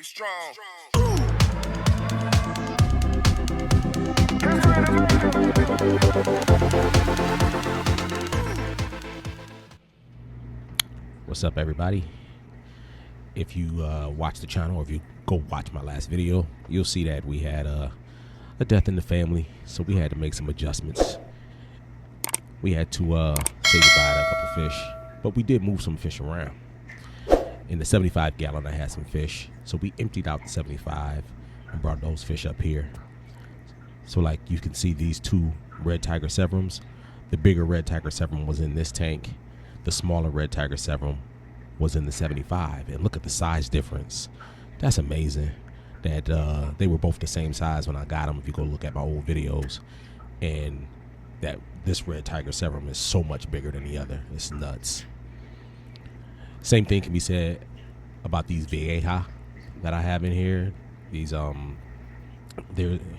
Be strong. What's up, everybody? If you watch the channel, or if you go watch my last video, you'll see that we had a death in the family, so we had to make some adjustments. We had to say goodbye to a couple fish, but we did move some fish around. In the 75 gallon, I had some fish, so we emptied out the 75 and brought those fish up here. So like you can see these two red tiger severums. The bigger red tiger severum was in this tank. The smaller red tiger severum was in the 75. And look at the size difference. That's amazing that they were both the same size when I got them. If you go look at my old videos, and that this red tiger severum is so much bigger than the other. It's nuts. Same thing can be said about these Vieja that I have in here. These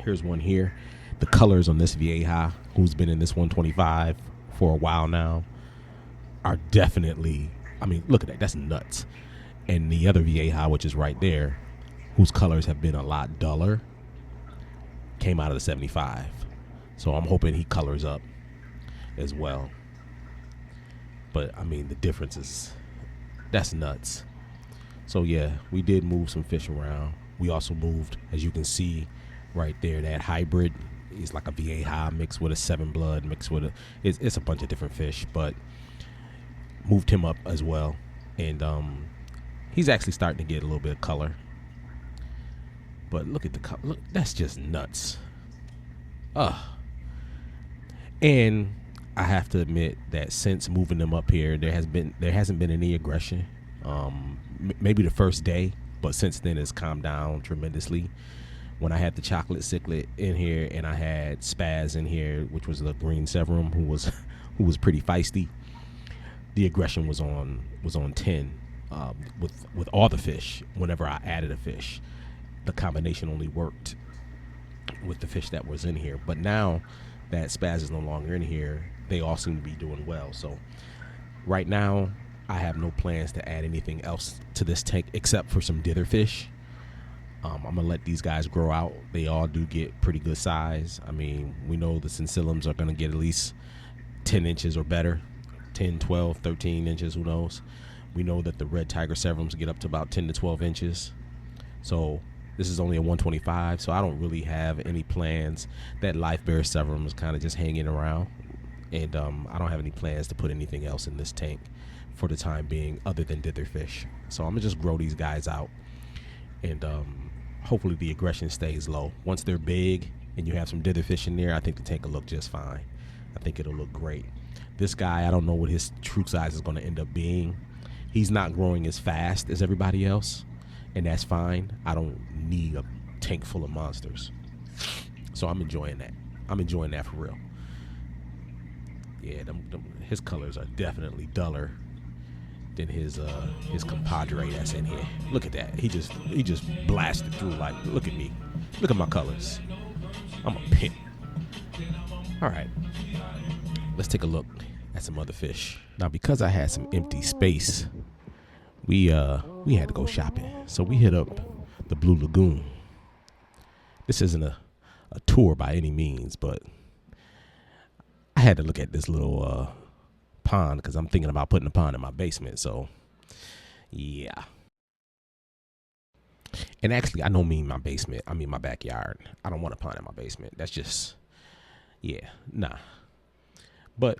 here's one here. The colors on this Vieja, who's been in this 125 for a while now, are definitely, I mean, look at that, that's nuts. And the other Vieja, which is right there, whose colors have been a lot duller, came out of the 75. So I'm hoping he colors up as well. But I mean, the difference is, that's nuts. So yeah, we did move some fish around. We also moved, as you can see right there, that hybrid is like a Vieja mixed with a 7 blood mixed with it's a bunch of different fish, but moved him up as well. And he's actually starting to get a little bit of color. But look at the color. Look, that's just nuts. And I have to admit that since moving them up here, there hasn't been any aggression. Maybe the first day, but since then it's calmed down tremendously. When I had the chocolate cichlid in here and I had Spaz in here, which was the green severum, who was pretty feisty, the aggression was on 10 with all the fish. Whenever I added a fish, the combination only worked with the fish that was in here. But now that Spaz is no longer in here, they all seem to be doing well. So right now I have no plans to add anything else to this tank except for some dither fish. I'm gonna let these guys grow out. They all do get pretty good size. I mean, we know the Cincillums are gonna get at least 10 inches or better, 10, 12, 13 inches, who knows. We know that the red tiger severums get up to about 10 to 12 inches. So this is only a 125, so I don't really have any plans. That life bearer severum is kind of just hanging around, and I don't have any plans to put anything else in this tank for the time being other than dither fish. So I'm gonna just grow these guys out, and hopefully the aggression stays low. Once they're big and you have some dither fish in there, I think the tank will look just fine. I think it'll look great. This guy, I don't know what his true size is going to end up being. He's not growing as fast as everybody else, and that's fine. I don't need a tank full of monsters. So I'm enjoying that. I'm enjoying that for real. Yeah, his colors are definitely duller than his compadre that's in here. Look at that. He just blasted through. Like, look at me. Look at my colors. I'm a pimp. All right. Let's take a look at some other fish. Now, because I had some empty space, we had to go shopping. So we hit up the Blue Lagoon. This isn't a tour by any means, but I had to look at this little pond because I'm thinking about putting a pond in my basement. So yeah. And actually, I don't mean my basement. I mean my backyard. I don't want a pond in my basement. That's just, yeah, nah. But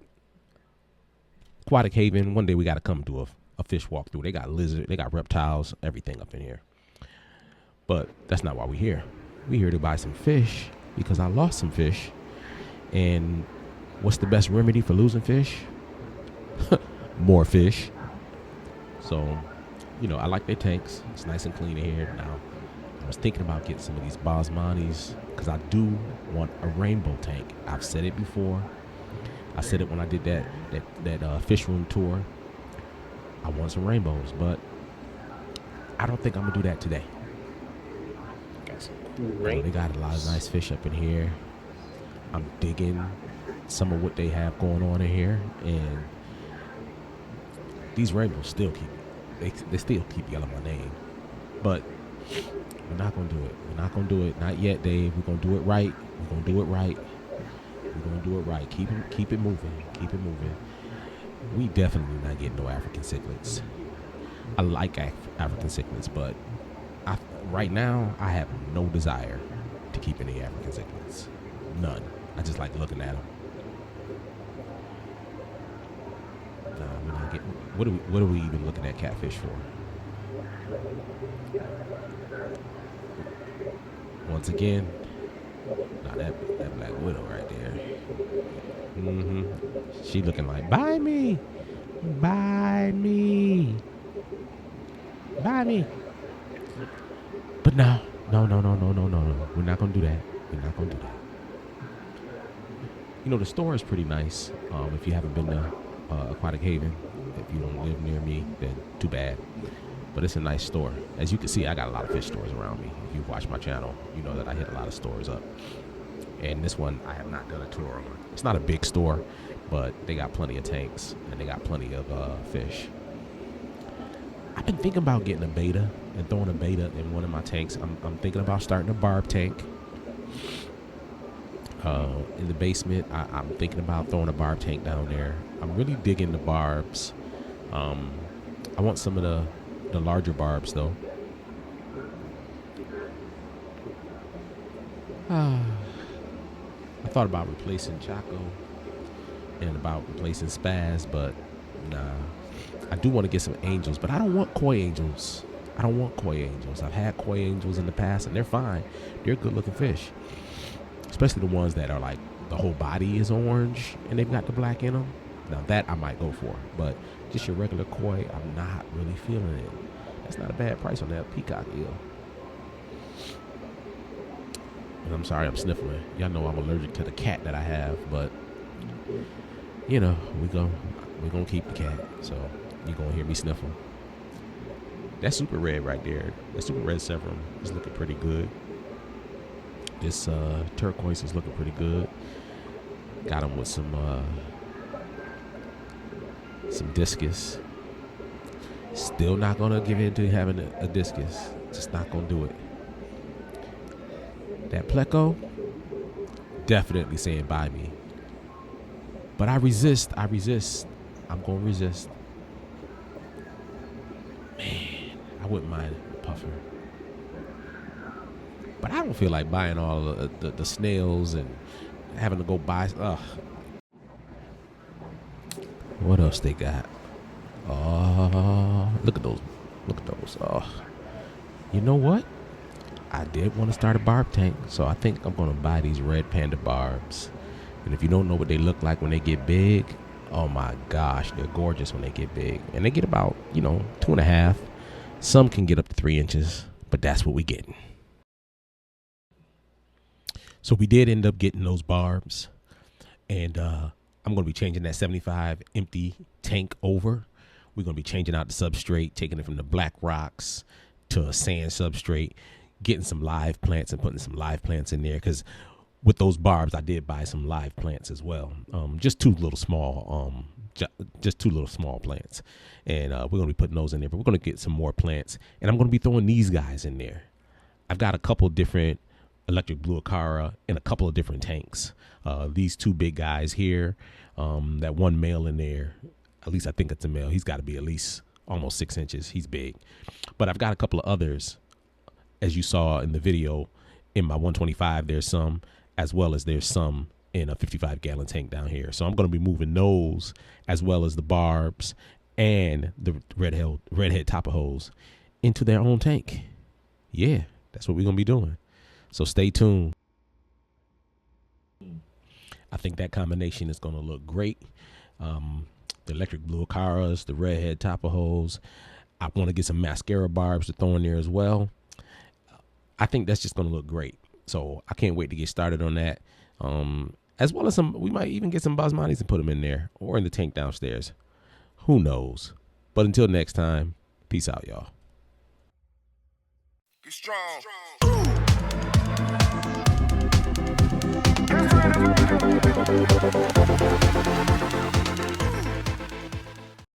Aquatic Haven, one day we got to come do a fish walkthrough. They got lizard, they got reptiles, everything up in here. But that's not why we're here. We're here to buy some fish because I lost some fish. And what's the best remedy for losing fish? More fish. So, you know, I like their tanks. It's nice and clean in here. Now, I was thinking about getting some of these Basmanis because I do want a rainbow tank. I've said it before. I said it when I did that fish room tour. I want some rainbows, but I don't think I'm gonna do that today. Got some cool rainbows. They got a lot of nice fish up in here. I'm digging some of what they have going on in here, and these rainbows still keep they still keep yelling my name. But We're not gonna do it. We're not gonna do it. Not yet, Dave. We're gonna do it right. We're gonna do it right. We're gonna do it right. Keep it moving. Keep it moving. We definitely not getting no African cichlids. I like African cichlids, but right now I have no desire to keep any African cichlids. None. I just like looking at them. Nah, we're not getting. What are we even looking at catfish for? Once again, nah, that black widow right there. She looking like, buy me, buy me, buy me. But no. We're not gonna do that. We're not gonna do that. You know, the store is pretty nice. If you haven't been to Aquatic Haven, if you don't live near me, then too bad. But it's a nice store. As you can see, I got a lot of fish stores around me. If you've watched my channel, you know that I hit a lot of stores up. And this one, I have not done a tour on. It's not a big store, but they got plenty of tanks and they got plenty of fish. I've been thinking about getting a beta and throwing a beta in one of my tanks. I'm thinking about starting a barb tank. In the basement, I'm thinking about throwing a barb tank down there. I'm really digging the barbs. I want some of the larger barbs though. I thought about replacing Chaco and about replacing Spaz, but nah. I do want to get some angels, but I don't want koi angels. I've had koi angels in the past and they're fine. They're good looking fish. Especially the ones that are like the whole body is orange and they've got the black in them. Now that I might go for, but just your regular koi, I'm not really feeling it. That's not a bad price on that peacock eel. And I'm sorry I'm sniffling. Y'all know I'm allergic to the cat that I have, but you know, we're gonna keep the cat. So you're gonna hear me sniffle. That super red right there, that super red severum is looking pretty good. This turquoise is looking pretty good. Got him with some discus. Still not gonna give in to having a discus. Just not gonna do it. That pleco, definitely saying buy me. But I resist. I'm gonna resist. Man, I wouldn't mind a puffer. But I don't feel like buying all the snails and having to go buy. Ugh. What else they got? Oh, look at those. Oh, you know what? I did want to start a barb tank, so I think I'm going to buy these red panda barbs. And if you don't know what they look like when they get big, oh my gosh, they're gorgeous when they get big. And they get about, 2.5. Some can get up to 3 inches, but that's what we getting. So we did end up getting those barbs, and I'm going to be changing that 75 empty tank over. We're going to be changing out the substrate, taking it from the black rocks to a sand substrate, getting some live plants and putting some live plants in there, because with those barbs, I did buy some live plants as well. Just two little small plants, and we're going to be putting those in there, but we're going to get some more plants, and I'm going to be throwing these guys in there. I've got a couple different electric blue acara in a couple of different tanks. These two big guys here, that one male in there, at least I think it's a male. He's got to be at least almost 6 inches. He's big. But I've got a couple of others, as you saw in the video. In my 125, there's some, as well as there's some in a 55-gallon tank down here. So I'm going to be moving those, as well as the barbs and the redhead Tapajos, into their own tank. Yeah, that's what we're going to be doing. So stay tuned. I think that combination is going to look great. The electric blue acaras, the redhead Tapajos. I want to get some mascara barbs to throw in there as well. I think that's just going to look great. So I can't wait to get started on that. As well as we might even get some basmatis and put them in there or in the tank downstairs. Who knows? But until next time, peace out, y'all. Be strong. Be strong.